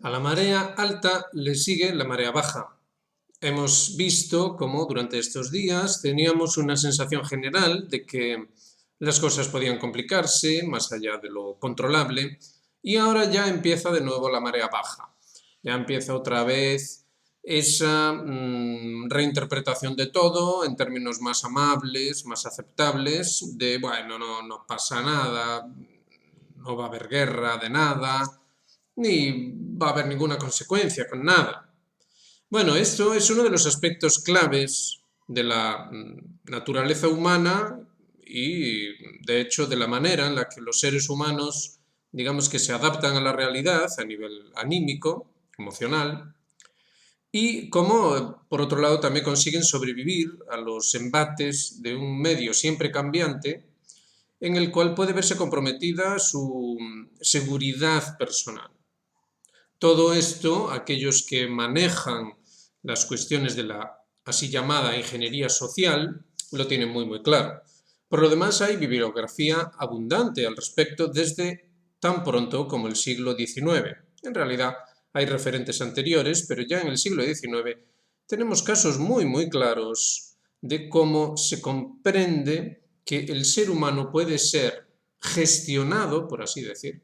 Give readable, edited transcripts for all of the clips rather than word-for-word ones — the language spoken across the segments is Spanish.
A la marea alta le sigue la marea baja. Hemos visto cómo durante estos días teníamos una sensación general de que las cosas podían complicarse más allá de lo controlable y ahora ya empieza de nuevo la marea baja. Ya empieza otra vez esa reinterpretación de todo en términos más amables, más aceptables, de bueno, no pasa nada, no va a haber guerra de nada, ni va a haber ninguna consecuencia con nada. Bueno, esto es uno de los aspectos claves de la naturaleza humana y, de hecho, de la manera en la que los seres humanos, digamos que se adaptan a la realidad a nivel anímico, emocional, y cómo, por otro lado, también consiguen sobrevivir a los embates de un medio siempre cambiante en el cual puede verse comprometida su seguridad personal. Todo esto, aquellos que manejan las cuestiones de la así llamada ingeniería social, lo tienen muy claro. Por lo demás, hay bibliografía abundante al respecto desde tan pronto como el siglo XIX. En realidad, hay referentes anteriores, pero ya en el siglo XIX tenemos casos muy claros de cómo se comprende que el ser humano puede ser gestionado, por así decir,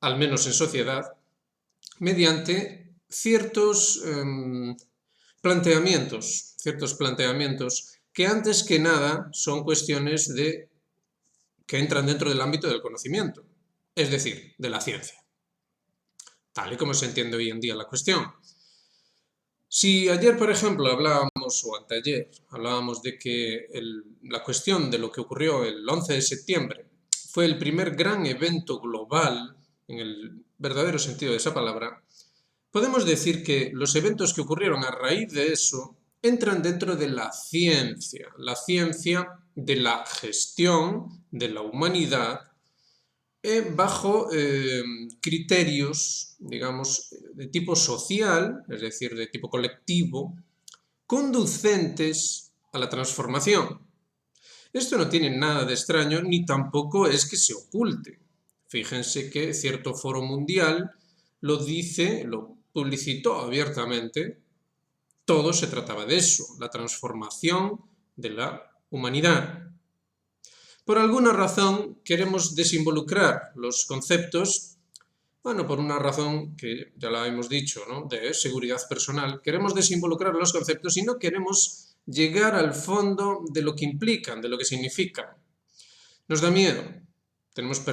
al menos en sociedad, mediante ciertos planteamientos que antes que nada son cuestiones que entran dentro del ámbito del conocimiento, es decir, de la ciencia, tal y como se entiende hoy en día la cuestión. Si ayer, por ejemplo, o anteayer, hablábamos de que la cuestión de lo que ocurrió el 11 de septiembre fue el primer gran evento global, en el verdadero sentido de esa palabra, podemos decir que los eventos que ocurrieron a raíz de eso entran dentro de la ciencia de la gestión de la humanidad bajo criterios, digamos, de tipo social, es decir, de tipo colectivo, conducentes a la transformación. Esto no tiene nada de extraño ni tampoco es que se oculte. Fíjense que cierto foro mundial lo dice, lo publicitó abiertamente. Todo se trataba de eso, la transformación de la humanidad. Por alguna razón queremos desinvolucrar los conceptos, bueno, por una razón que ya la hemos dicho, ¿no?, de seguridad personal. Queremos desinvolucrar los conceptos y no queremos llegar al fondo de lo que implican, de lo que significan. Nos da miedo. Tenemos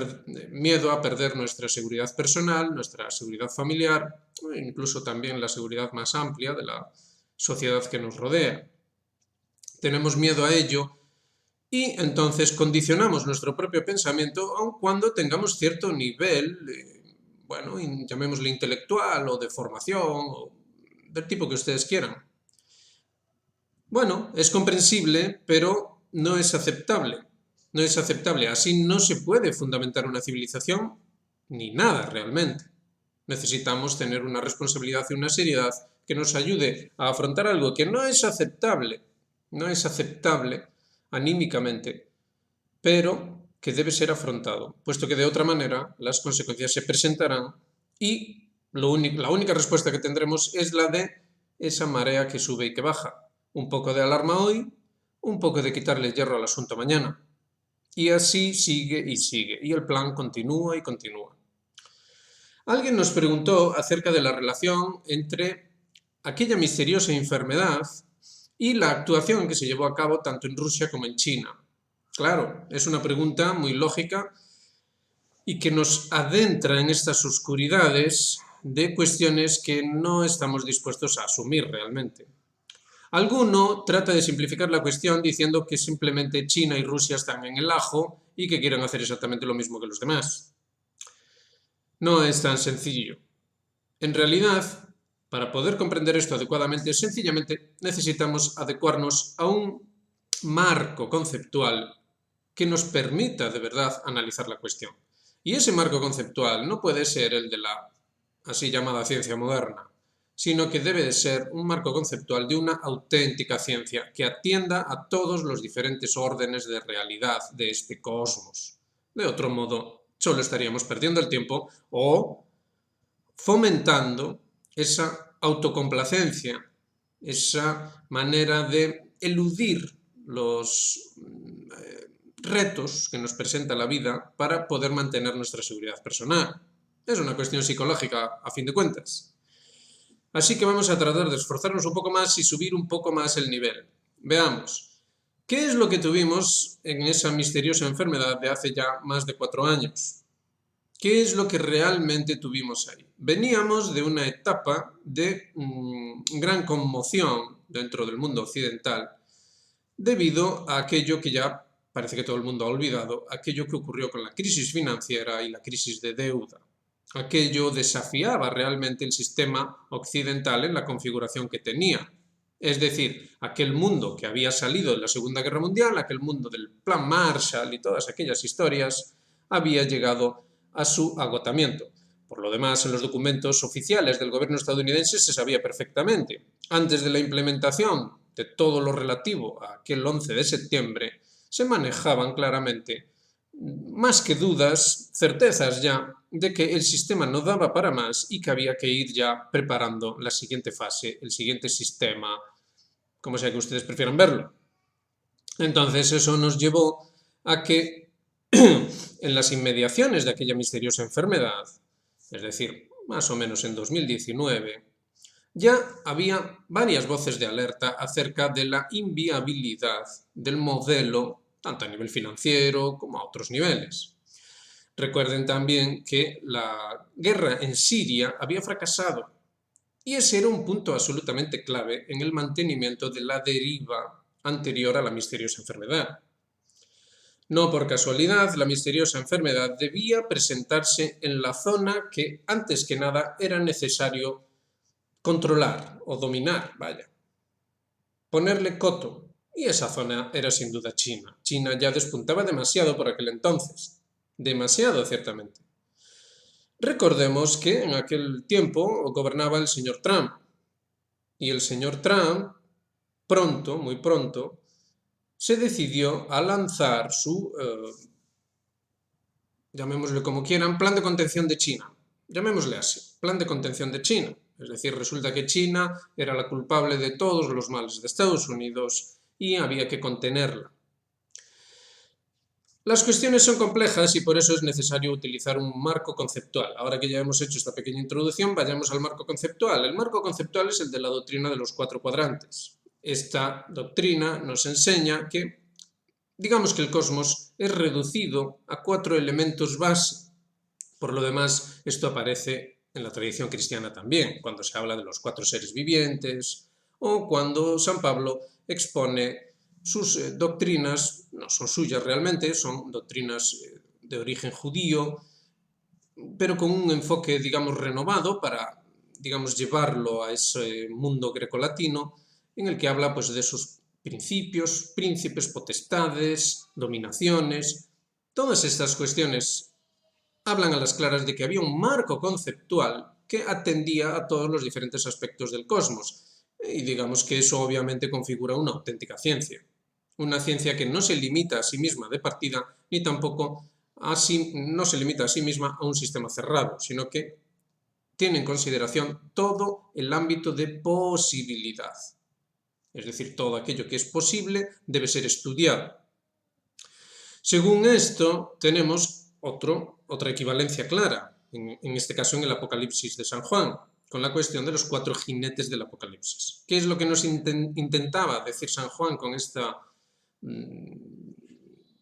miedo a perder nuestra seguridad personal, nuestra seguridad familiar, incluso también la seguridad más amplia de la sociedad que nos rodea. Tenemos miedo a ello y entonces condicionamos nuestro propio pensamiento aun cuando tengamos cierto nivel, bueno, llamémosle intelectual o de formación o del tipo que ustedes quieran. Bueno, es comprensible, pero no es aceptable. No es aceptable. Así no se puede fundamentar una civilización ni nada realmente. Necesitamos tener una responsabilidad y una seriedad que nos ayude a afrontar algo que no es aceptable anímicamente, pero que debe ser afrontado, puesto que de otra manera las consecuencias se presentarán y la única respuesta que tendremos es la de esa marea que sube y que baja. Un poco de alarma hoy, un poco de quitarle hierro al asunto mañana. Y así sigue y sigue, y el plan continúa y continúa. Alguien nos preguntó acerca de la relación entre aquella misteriosa enfermedad y la actuación que se llevó a cabo tanto en Rusia como en China. Claro, es una pregunta muy lógica y que nos adentra en estas oscuridades de cuestiones que no estamos dispuestos a asumir realmente. Alguno trata de simplificar la cuestión diciendo que simplemente China y Rusia están en el ajo y que quieren hacer exactamente lo mismo que los demás. No es tan sencillo. En realidad, para poder comprender esto adecuadamente, sencillamente necesitamos adecuarnos a un marco conceptual que nos permita de verdad analizar la cuestión. Y ese marco conceptual no puede ser el de la así llamada ciencia moderna, sino que debe de ser un marco conceptual de una auténtica ciencia que atienda a todos los diferentes órdenes de realidad de este cosmos. De otro modo, solo estaríamos perdiendo el tiempo o fomentando esa autocomplacencia, esa manera de eludir los retos que nos presenta la vida para poder mantener nuestra seguridad personal. Es una cuestión psicológica, a fin de cuentas. Así que vamos a tratar de esforzarnos un poco más y subir un poco más el nivel. Veamos, ¿qué es lo que tuvimos en esa misteriosa enfermedad de hace ya más de 4 años? ¿Qué es lo que realmente tuvimos ahí? Veníamos de una etapa de gran conmoción dentro del mundo occidental debido a aquello que ya parece que todo el mundo ha olvidado, aquello que ocurrió con la crisis financiera y la crisis de deuda. Aquello desafiaba realmente el sistema occidental en la configuración que tenía. Es decir, aquel mundo que había salido de la Segunda Guerra Mundial, aquel mundo del Plan Marshall y todas aquellas historias, había llegado a su agotamiento. Por lo demás, en los documentos oficiales del gobierno estadounidense se sabía perfectamente. Antes de la implementación de todo lo relativo a aquel 11 de septiembre, se manejaban claramente, más que dudas, certezas ya, de que el sistema no daba para más y que había que ir ya preparando la siguiente fase, el siguiente sistema, como sea que ustedes prefieran verlo. Entonces eso nos llevó a que en las inmediaciones de aquella misteriosa enfermedad, es decir, más o menos en 2019, ya había varias voces de alerta acerca de la inviabilidad del modelo, tanto a nivel financiero como a otros niveles. Recuerden también que la guerra en Siria había fracasado y ese era un punto absolutamente clave en el mantenimiento de la deriva anterior a la misteriosa enfermedad. No por casualidad, la misteriosa enfermedad debía presentarse en la zona que, antes que nada, era necesario controlar o dominar, vaya. Ponerle coto. Y esa zona era sin duda China. China ya despuntaba demasiado por aquel entonces. Demasiado, ciertamente. Recordemos que en aquel tiempo gobernaba el señor Trump. Y el señor Trump, pronto, muy pronto, se decidió a lanzar su, llamémosle como quieran, plan de contención de China. Llamémosle así, plan de contención de China. Es decir, resulta que China era la culpable de todos los males de Estados Unidos y había que contenerla. Las cuestiones son complejas y por eso es necesario utilizar un marco conceptual. Ahora que ya hemos hecho esta pequeña introducción, vayamos al marco conceptual. El marco conceptual es el de la doctrina de los 4 cuadrantes. Esta doctrina nos enseña que, digamos que el cosmos es reducido a 4 elementos base. Por lo demás, esto aparece en la tradición cristiana también, cuando se habla de los 4 seres vivientes o cuando San Pablo expone sus doctrinas, no son suyas realmente, son doctrinas de origen judío, pero con un enfoque, digamos, renovado para, digamos, llevarlo a ese mundo grecolatino en el que habla pues, de esos principios, príncipes, potestades, dominaciones, todas estas cuestiones hablan a las claras de que había un marco conceptual que atendía a todos los diferentes aspectos del cosmos. Y digamos que eso obviamente configura una auténtica ciencia. Una ciencia que no se limita a sí misma de partida, ni tampoco no se limita a sí misma a un sistema cerrado, sino que tiene en consideración todo el ámbito de posibilidad. Es decir, todo aquello que es posible debe ser estudiado. Según esto, tenemos otra equivalencia clara, en este caso en el Apocalipsis de San Juan, con la cuestión de los 4 jinetes del Apocalipsis. ¿Qué es lo que nos intentaba decir San Juan con esta,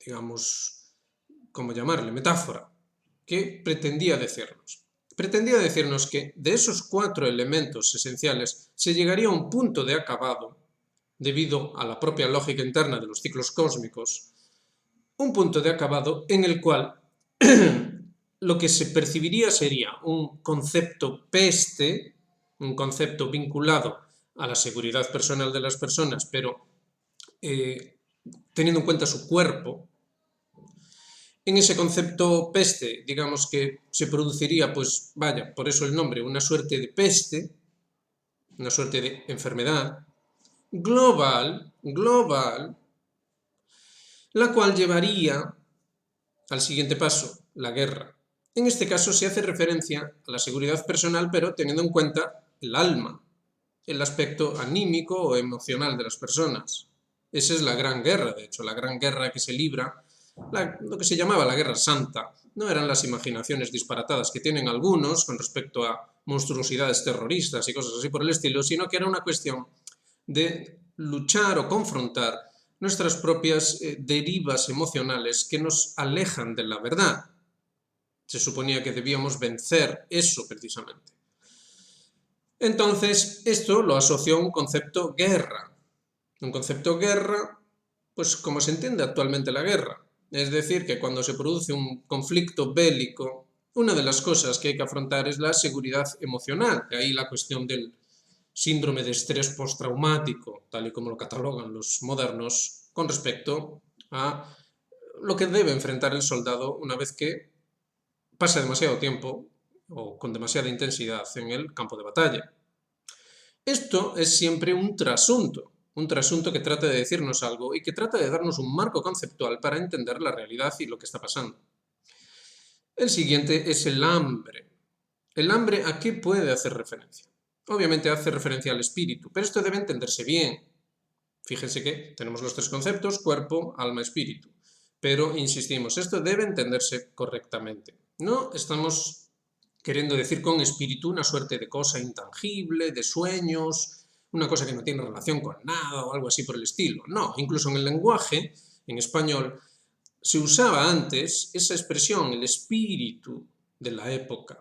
digamos, ¿cómo llamarle? Metáfora. ¿Qué pretendía decirnos? Pretendía decirnos que de esos 4 elementos esenciales se llegaría a un punto de acabado, debido a la propia lógica interna de los ciclos cósmicos, un punto de acabado en el cual lo que se percibiría sería un concepto peste, un concepto vinculado a la seguridad personal de las personas, pero teniendo en cuenta su cuerpo. En ese concepto peste, digamos que se produciría, pues vaya, por eso el nombre, una suerte de peste, una suerte de enfermedad global, la cual llevaría al siguiente paso, la guerra. En este caso se hace referencia a la seguridad personal, pero teniendo en cuenta el alma, el aspecto anímico o emocional de las personas. Esa es la gran guerra, de hecho, la gran guerra que se libra, lo que se llamaba la Guerra Santa. No eran las imaginaciones disparatadas que tienen algunos con respecto a monstruosidades terroristas y cosas así por el estilo, sino que era una cuestión de luchar o confrontar nuestras propias derivas emocionales que nos alejan de la verdad. Se suponía que debíamos vencer eso precisamente. Entonces, esto lo asoció a un concepto guerra. Un concepto guerra, pues como se entiende actualmente la guerra. Es decir, que cuando se produce un conflicto bélico, una de las cosas que hay que afrontar es la seguridad emocional. De ahí la cuestión del síndrome de estrés postraumático, tal y como lo catalogan los modernos, con respecto a lo que debe enfrentar el soldado una vez que pasa demasiado tiempo o con demasiada intensidad en el campo de batalla. Esto es siempre un trasunto que trata de decirnos algo y que trata de darnos un marco conceptual para entender la realidad y lo que está pasando. El siguiente es el hambre. ¿El hambre a qué puede hacer referencia? Obviamente hace referencia al espíritu, pero esto debe entenderse bien. Fíjense que tenemos los tres conceptos, cuerpo, alma, espíritu. Pero insistimos, esto debe entenderse correctamente. No estamos queriendo decir con espíritu una suerte de cosa intangible, de sueños, una cosa que no tiene relación con nada o algo así por el estilo. No, incluso en el lenguaje, en español, se usaba antes esa expresión, el espíritu de la época,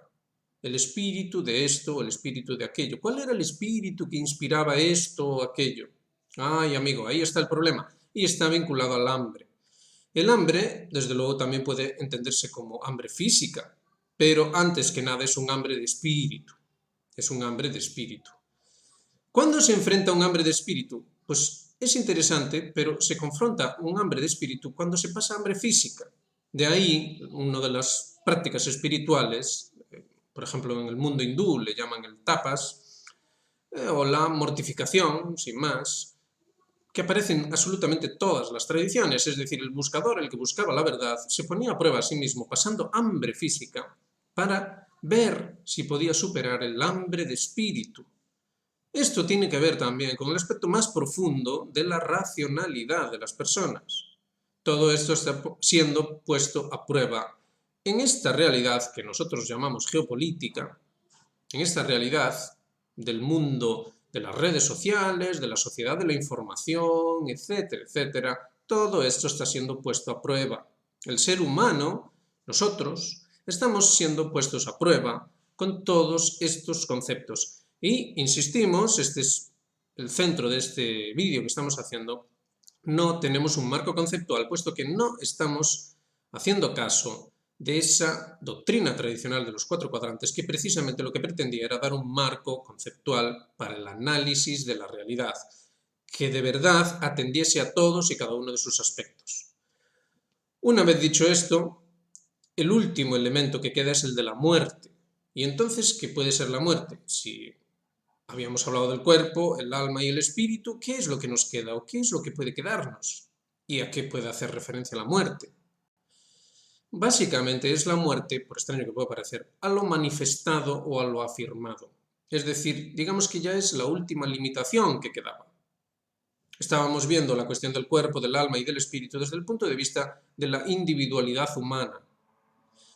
el espíritu de esto o el espíritu de aquello. ¿Cuál era el espíritu que inspiraba esto o aquello? Ay, amigo, ahí está el problema. Y está vinculado al hambre. El hambre, desde luego, también puede entenderse como hambre física, pero antes que nada es un hambre de espíritu. Es un hambre de espíritu. ¿Cuándo se enfrenta un hambre de espíritu? Pues es interesante, pero se confronta un hambre de espíritu cuando se pasa hambre física. De ahí, una de las prácticas espirituales, por ejemplo, en el mundo hindú le llaman el tapas, o la mortificación, sin más, que aparecen absolutamente todas las tradiciones, es decir, el buscador, el que buscaba la verdad, se ponía a prueba a sí mismo pasando hambre física para ver si podía superar el hambre de espíritu. Esto tiene que ver también con el aspecto más profundo de la racionalidad de las personas. Todo esto está siendo puesto a prueba en esta realidad que nosotros llamamos geopolítica, en esta realidad del mundo de las redes sociales, de la sociedad de la información, etcétera, etcétera. Todo esto está siendo puesto a prueba. El ser humano, nosotros, estamos siendo puestos a prueba con todos estos conceptos. Y, insistimos, este es el centro de este vídeo que estamos haciendo, no tenemos un marco conceptual, puesto que no estamos haciendo caso de esa doctrina tradicional de los cuatro cuadrantes que precisamente lo que pretendía era dar un marco conceptual para el análisis de la realidad, que de verdad atendiese a todos y cada uno de sus aspectos. Una vez dicho esto, el último elemento que queda es el de la muerte. ¿Y entonces qué puede ser la muerte? Si habíamos hablado del cuerpo, el alma y el espíritu, ¿qué es lo que nos queda o qué es lo que puede quedarnos? ¿Y a qué puede hacer referencia la muerte? Básicamente es la muerte, por extraño que pueda parecer, a lo manifestado o a lo afirmado. Es decir, digamos que ya es la última limitación que quedaba. Estábamos viendo la cuestión del cuerpo, del alma y del espíritu desde el punto de vista de la individualidad humana.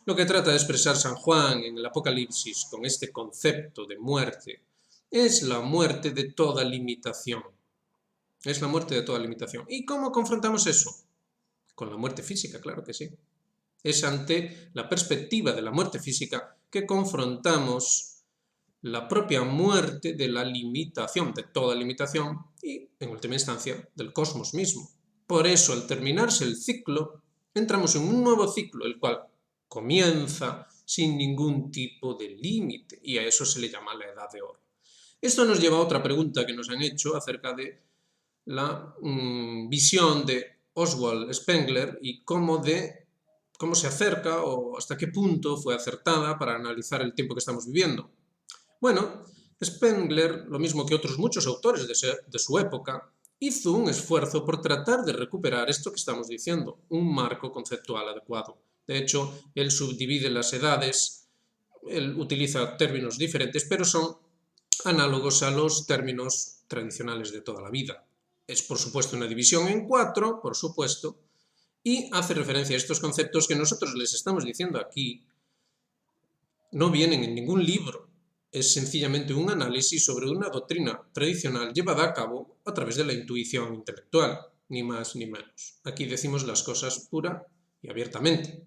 Lo que trata de expresar San Juan en el Apocalipsis con este concepto de muerte es la muerte de toda limitación. Es la muerte de toda limitación. ¿Y cómo confrontamos eso? Con la muerte física, claro que sí. Es ante la perspectiva de la muerte física que confrontamos la propia muerte de la limitación, de toda limitación y, en última instancia, del cosmos mismo. Por eso, al terminarse el ciclo, entramos en un nuevo ciclo, el cual comienza sin ningún tipo de límite, y a eso se le llama la Edad de Oro. Esto nos lleva a otra pregunta que nos han hecho acerca de la visión de Oswald Spengler y cómo se acerca o hasta qué punto fue acertada para analizar el tiempo que estamos viviendo. Bueno, Spengler, lo mismo que otros muchos autores de su época, hizo un esfuerzo por tratar de recuperar esto que estamos diciendo, un marco conceptual adecuado. De hecho, él subdivide las edades, él utiliza términos diferentes, pero son análogos a los términos tradicionales de toda la vida. Es, por supuesto, una división en 4, por supuesto, y hace referencia a estos conceptos que nosotros les estamos diciendo aquí. No vienen en ningún libro, es sencillamente un análisis sobre una doctrina tradicional llevada a cabo a través de la intuición intelectual, ni más ni menos. Aquí decimos las cosas pura y abiertamente.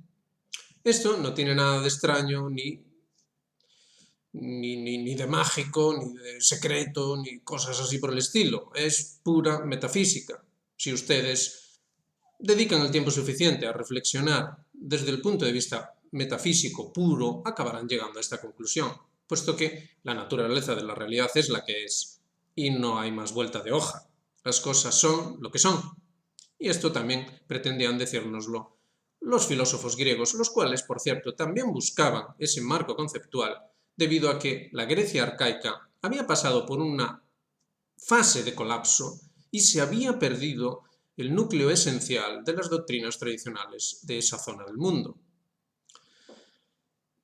Esto no tiene nada de extraño, ni de mágico, ni de secreto, ni cosas así por el estilo. Es pura metafísica. Si ustedes dedican el tiempo suficiente a reflexionar desde el punto de vista metafísico puro, acabarán llegando a esta conclusión, puesto que la naturaleza de la realidad es la que es, y no hay más vuelta de hoja. Las cosas son lo que son. Y esto también pretendían decírnoslo los filósofos griegos, los cuales, por cierto, también buscaban ese marco conceptual, debido a que la Grecia arcaica había pasado por una fase de colapso y se había perdido el núcleo esencial de las doctrinas tradicionales de esa zona del mundo.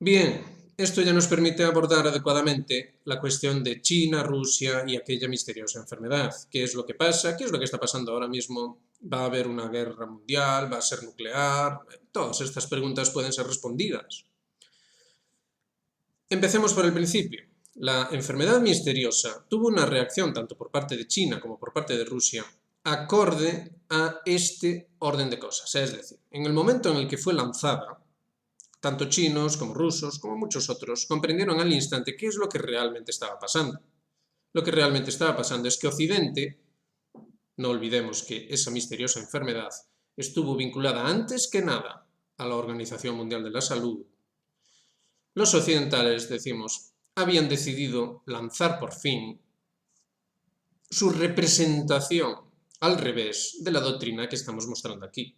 Bien, esto ya nos permite abordar adecuadamente la cuestión de China, Rusia y aquella misteriosa enfermedad. ¿Qué es lo que pasa? ¿Qué es lo que está pasando ahora mismo? ¿Va a haber una guerra mundial? ¿Va a ser nuclear? Todas estas preguntas pueden ser respondidas. Empecemos por el principio. La enfermedad misteriosa tuvo una reacción tanto por parte de China como por parte de Rusia acorde a este orden de cosas. Es decir, en el momento en el que fue lanzada, tanto chinos como rusos, como muchos otros, comprendieron al instante qué es lo que realmente estaba pasando. Lo que realmente estaba pasando es que Occidente, no olvidemos que esa misteriosa enfermedad estuvo vinculada antes que nada a la Organización Mundial de la Salud. Los occidentales, decimos, habían decidido lanzar por fin su representación al revés de la doctrina que estamos mostrando aquí.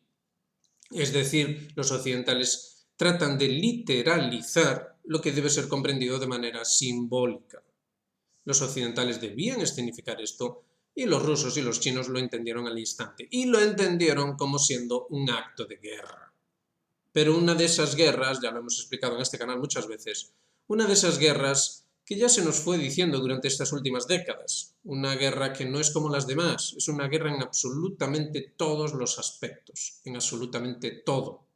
Es decir, los occidentales tratan de literalizar lo que debe ser comprendido de manera simbólica. Los occidentales debían escenificar esto y los rusos y los chinos lo entendieron al instante y lo entendieron como siendo un acto de guerra. Pero una de esas guerras, ya lo hemos explicado en este canal muchas veces, una de esas guerras que ya se nos fue diciendo durante estas últimas décadas, una guerra que no es como las demás, es una guerra en absolutamente todos los aspectos, en absolutamente todo.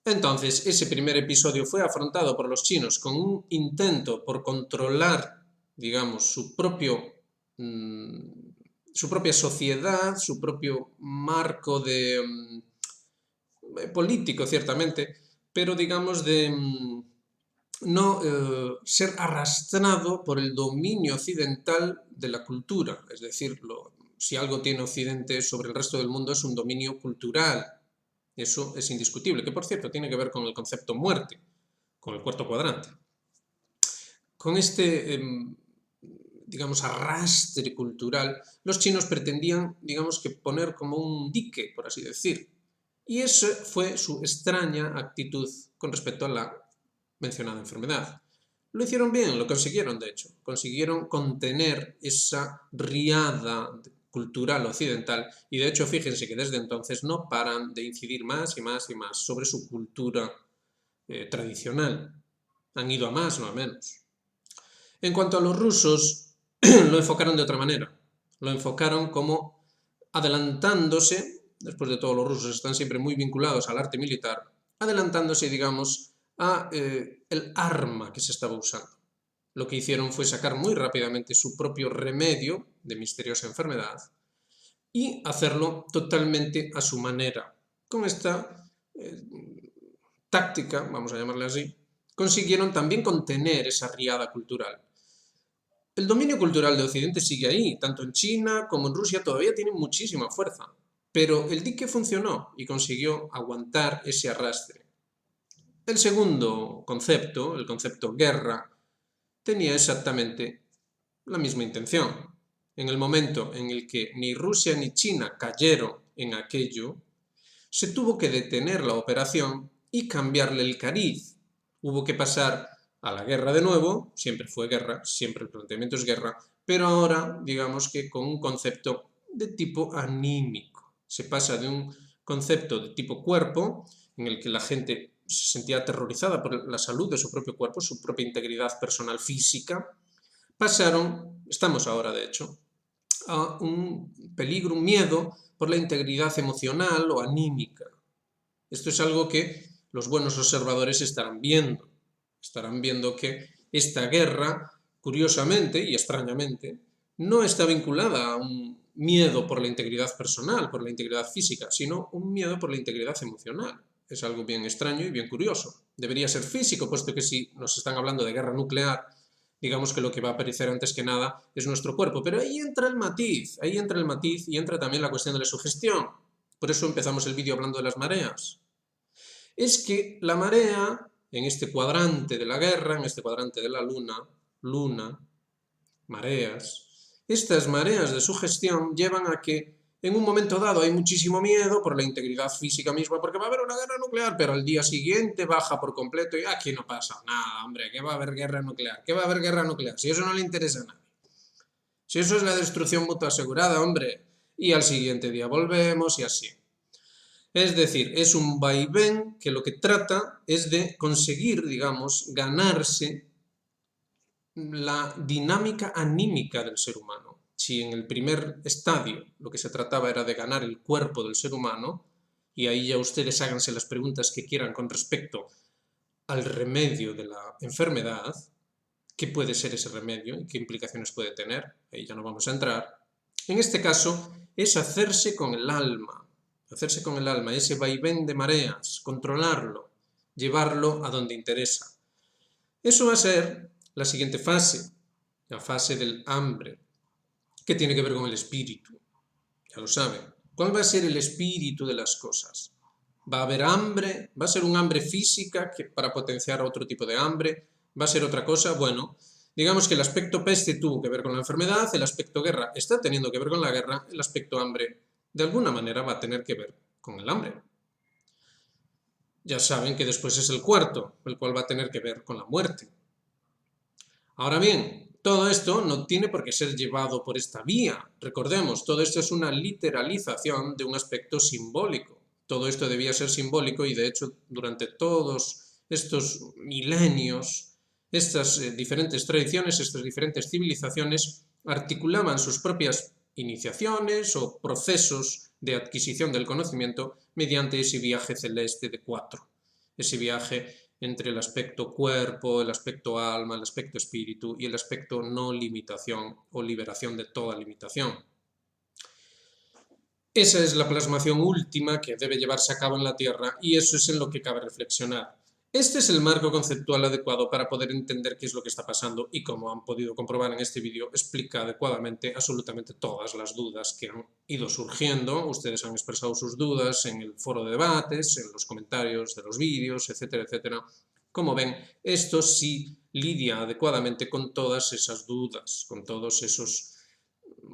Entonces, ese primer episodio fue afrontado por los chinos con un intento por controlar, digamos, su propia sociedad, su propio marco político, ciertamente, pero digamos de no ser arrastrado por el dominio occidental de la cultura. Es decir, si algo tiene Occidente sobre el resto del mundo es un dominio cultural. Eso es indiscutible, que por cierto tiene que ver con el concepto muerte, con el cuarto cuadrante. Con este, digamos, arrastre cultural, los chinos pretendían, digamos, que poner como un dique, por así decir. Y esa fue su extraña actitud con respecto a la mencionada enfermedad. Lo hicieron bien, lo consiguieron de hecho. Consiguieron contener esa riada cultural occidental y de hecho fíjense que desde entonces no paran de incidir más y más y más sobre su cultura tradicional. Han ido a más, no a menos. En cuanto a los rusos, lo enfocaron de otra manera. Lo enfocaron como adelantándose, después de todo los rusos están siempre muy vinculados al arte militar, adelantándose, digamos, a el arma que se estaba usando. Lo que hicieron fue sacar muy rápidamente su propio remedio de misteriosa enfermedad y hacerlo totalmente a su manera. Con esta táctica, vamos a llamarle así, consiguieron también contener esa riada cultural. El dominio cultural de Occidente sigue ahí, tanto en China como en Rusia todavía tiene muchísima fuerza, pero el dique funcionó y consiguió aguantar ese arrastre. El segundo concepto, el concepto guerra, tenía exactamente la misma intención. En el momento en el que ni Rusia ni China cayeron en aquello, se tuvo que detener la operación y cambiarle el cariz. Hubo que pasar a la guerra de nuevo, siempre fue guerra, siempre el planteamiento es guerra, pero ahora digamos que con un concepto de tipo anímico. Se pasa de un concepto de tipo cuerpo, en el que la gente se sentía aterrorizada por la salud de su propio cuerpo, su propia integridad personal física, pasaron, estamos ahora de hecho, a un peligro, un miedo por la integridad emocional o anímica. Esto es algo que los buenos observadores estarán viendo que esta guerra, curiosamente y extrañamente, no está vinculada a un miedo por la integridad personal, por la integridad física, sino un miedo por la integridad emocional. Es algo bien extraño y bien curioso. Debería ser físico, puesto que si nos están hablando de guerra nuclear, digamos que lo que va a aparecer antes que nada es nuestro cuerpo. Pero ahí entra el matiz y entra también la cuestión de la sugestión. Por eso empezamos el vídeo hablando de las mareas. Es que la marea, en este cuadrante de la guerra, en este cuadrante de la luna, mareas, estas mareas de sugestión llevan a que en un momento dado hay muchísimo miedo por la integridad física misma, porque va a haber una guerra nuclear, pero al día siguiente baja por completo y aquí no pasa nada, hombre, ¿qué va a haber guerra nuclear? ¿Qué va a haber guerra nuclear? Si eso no le interesa a nadie. Si eso es la destrucción mutua asegurada, hombre. Y al siguiente día volvemos y así. Es decir, es un vaivén que lo que trata es de conseguir, digamos, ganarse la dinámica anímica del ser humano. Si en el primer estadio lo que se trataba era de ganar el cuerpo del ser humano, y ahí ya ustedes háganse las preguntas que quieran con respecto al remedio de la enfermedad, qué puede ser ese remedio y qué implicaciones puede tener, ahí ya no vamos a entrar. En este caso es hacerse con el alma, ese vaivén de mareas, controlarlo, llevarlo a donde interesa. Eso va a ser la siguiente fase, la fase del hambre, que tiene que ver con el espíritu. Ya lo saben. ¿Cuál va a ser el espíritu de las cosas? ¿Va a haber hambre? ¿Va a ser un hambre física para potenciar otro tipo de hambre? ¿Va a ser otra cosa? Bueno, digamos que el aspecto peste tuvo que ver con la enfermedad, el aspecto guerra está teniendo que ver con la guerra, el aspecto hambre de alguna manera va a tener que ver con el hambre. Ya saben que después es el cuarto, el cual va a tener que ver con la muerte. Ahora bien, todo esto no tiene por qué ser llevado por esta vía. Recordemos, todo esto es una literalización de un aspecto simbólico. Todo esto debía ser simbólico y de hecho durante todos estos milenios, estas diferentes tradiciones, estas diferentes civilizaciones articulaban sus propias iniciaciones o procesos de adquisición del conocimiento mediante ese viaje celeste de cuatro, ese viaje entre el aspecto cuerpo, el aspecto alma, el aspecto espíritu y el aspecto no limitación o liberación de toda limitación. Esa es la plasmación última que debe llevarse a cabo en la Tierra y eso es en lo que cabe reflexionar. Este es el marco conceptual adecuado para poder entender qué es lo que está pasando y, como han podido comprobar en este vídeo, explica adecuadamente absolutamente todas las dudas que han ido surgiendo. Ustedes han expresado sus dudas en el foro de debates, en los comentarios de los vídeos, etcétera, etcétera. Como ven, esto sí lidia adecuadamente con todas esas dudas, con todos esos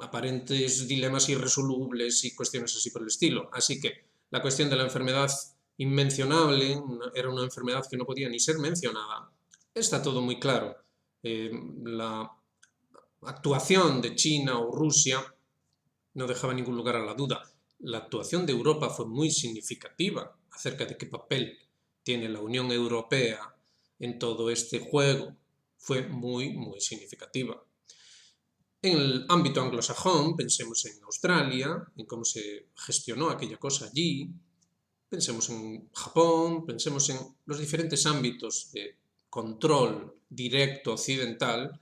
aparentes dilemas irresolubles y cuestiones así por el estilo. Así que la cuestión de la enfermedad inmencionable, era una enfermedad que no podía ni ser mencionada, está todo muy claro. La actuación de China o Rusia no dejaba ningún lugar a la duda. La actuación de Europa fue muy significativa acerca de qué papel tiene la Unión Europea en todo este juego. Fue muy, muy significativa. En el ámbito anglosajón, pensemos en Australia, en cómo se gestionó aquella cosa allí, pensemos en Japón, pensemos en los diferentes ámbitos de control directo occidental,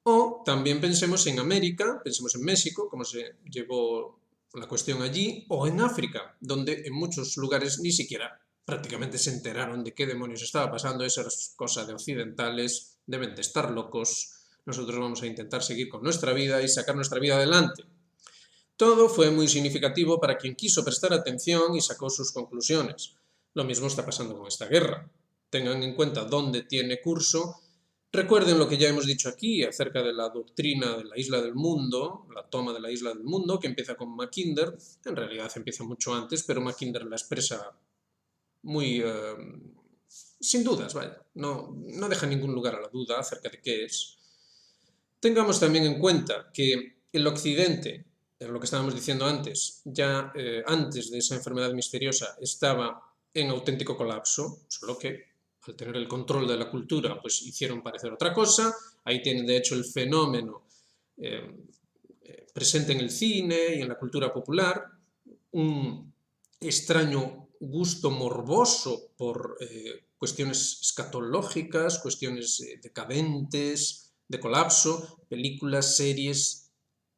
o también pensemos en América, pensemos en México, cómo se llevó la cuestión allí, o en África, donde en muchos lugares ni siquiera prácticamente se enteraron de qué demonios estaba pasando, esa es cosa de occidentales, deben de estar locos, nosotros vamos a intentar seguir con nuestra vida y sacar nuestra vida adelante. Todo fue muy significativo para quien quiso prestar atención y sacó sus conclusiones. Lo mismo está pasando con esta guerra. Tengan en cuenta dónde tiene curso. Recuerden lo que ya hemos dicho aquí acerca de la doctrina de la isla del mundo, la toma de la isla del mundo, que empieza con Mackinder. En realidad empieza mucho antes, pero Mackinder la expresa muy sin dudas, vaya. No deja ningún lugar a la duda acerca de qué es. Tengamos también en cuenta que el Occidente, lo que estábamos diciendo antes, ya antes de esa enfermedad misteriosa, estaba en auténtico colapso, solo que al tener el control de la cultura, pues hicieron parecer otra cosa. Ahí tienen, de hecho, el fenómeno presente en el cine y en la cultura popular, un extraño gusto morboso por cuestiones escatológicas, cuestiones decadentes, de colapso, películas, series.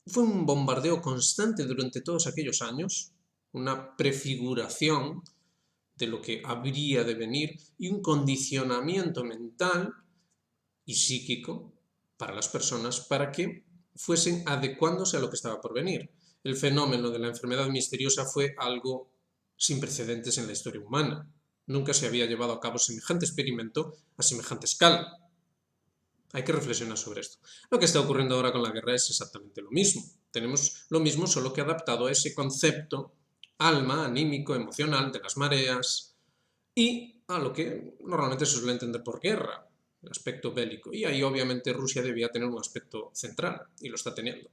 Fue un bombardeo constante durante todos aquellos años, una prefiguración de lo que habría de venir y un condicionamiento mental y psíquico para las personas para que fuesen adecuándose a lo que estaba por venir. El fenómeno de la enfermedad misteriosa fue algo sin precedentes en la historia humana. Nunca se había llevado a cabo semejante experimento a semejante escala. Hay que reflexionar sobre esto. Lo que está ocurriendo ahora con la guerra es exactamente lo mismo. Tenemos lo mismo, solo que adaptado a ese concepto alma, anímico, emocional de las mareas y a lo que normalmente se suele entender por guerra, el aspecto bélico. Y ahí obviamente Rusia debía tener un aspecto central y lo está teniendo.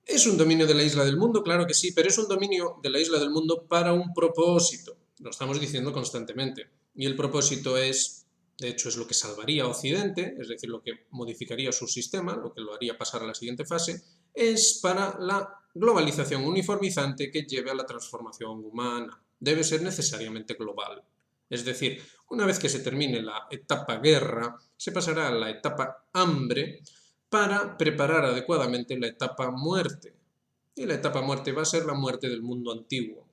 ¿Es un dominio de la isla del mundo? Claro que sí, pero es un dominio de la isla del mundo para un propósito. Lo estamos diciendo constantemente. Y el propósito es, de hecho, es lo que salvaría a Occidente, es decir, lo que modificaría su sistema, lo que lo haría pasar a la siguiente fase, es para la globalización uniformizante que lleve a la transformación humana. Debe ser necesariamente global. Es decir, una vez que se termine la etapa guerra, se pasará a la etapa hambre para preparar adecuadamente la etapa muerte. Y la etapa muerte va a ser la muerte del mundo antiguo.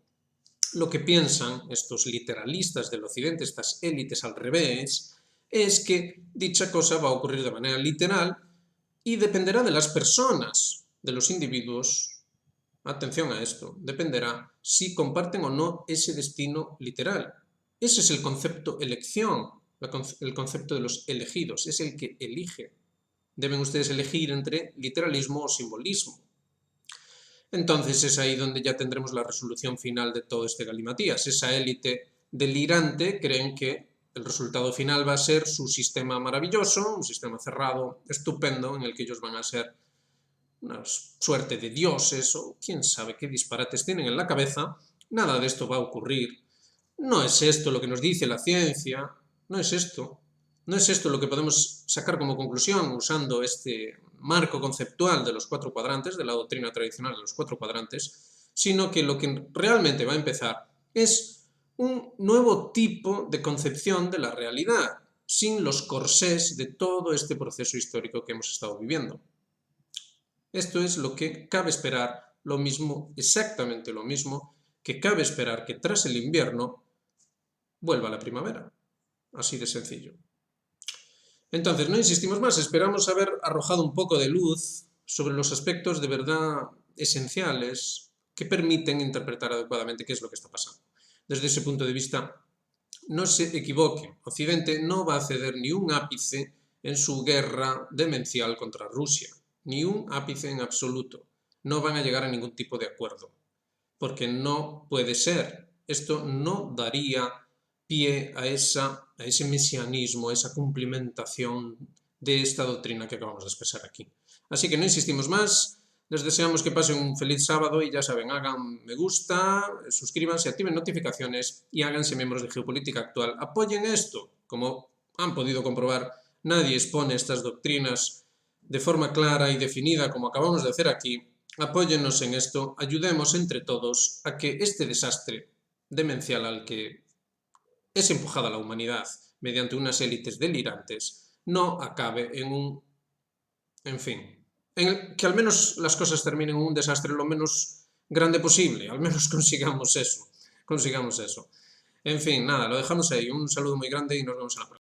Lo que piensan estos literalistas del occidente, estas élites al revés, es que dicha cosa va a ocurrir de manera literal y dependerá de las personas, de los individuos. Atención a esto, dependerá si comparten o no ese destino literal. Ese es el concepto elección, el concepto de los elegidos, es el que elige. Deben ustedes elegir entre literalismo o simbolismo. Entonces es ahí donde ya tendremos la resolución final de todo este galimatías. Esa élite delirante creen que el resultado final va a ser su sistema maravilloso, un sistema cerrado, estupendo, en el que ellos van a ser una suerte de dioses o quién sabe qué disparates tienen en la cabeza. Nada de esto va a ocurrir. No es esto lo que nos dice la ciencia, no es esto. No es esto lo que podemos sacar como conclusión usando este marco conceptual de los 4 cuadrantes, de la doctrina tradicional de los 4 cuadrantes, sino que lo que realmente va a empezar es un nuevo tipo de concepción de la realidad, sin los corsés de todo este proceso histórico que hemos estado viviendo. Esto es lo que cabe esperar, lo mismo, exactamente lo mismo, que cabe esperar que tras el invierno vuelva la primavera. Así de sencillo. Entonces, no insistimos más, esperamos haber arrojado un poco de luz sobre los aspectos de verdad esenciales que permiten interpretar adecuadamente qué es lo que está pasando. Desde ese punto de vista, no se equivoquen, Occidente no va a ceder ni un ápice en su guerra demencial contra Rusia, ni un ápice en absoluto. No van a llegar a ningún tipo de acuerdo, porque no puede ser. Esto no daría pie a ese mesianismo, a esa cumplimentación de esta doctrina que acabamos de expresar aquí. Así que no insistimos más, les deseamos que pasen un feliz sábado y ya saben, hagan me gusta, suscríbanse, activen notificaciones y háganse miembros de Geopolítica Actual. Apoyen esto, como han podido comprobar, nadie expone estas doctrinas de forma clara y definida como acabamos de hacer aquí. Apóyennos en esto, ayudemos entre todos a que este desastre demencial al que es empujada la humanidad mediante unas élites delirantes no acabe en fin, que al menos las cosas terminen en un desastre lo menos grande posible, al menos consigamos eso. En fin, nada, lo dejamos ahí. Un saludo muy grande y nos vemos en la próxima.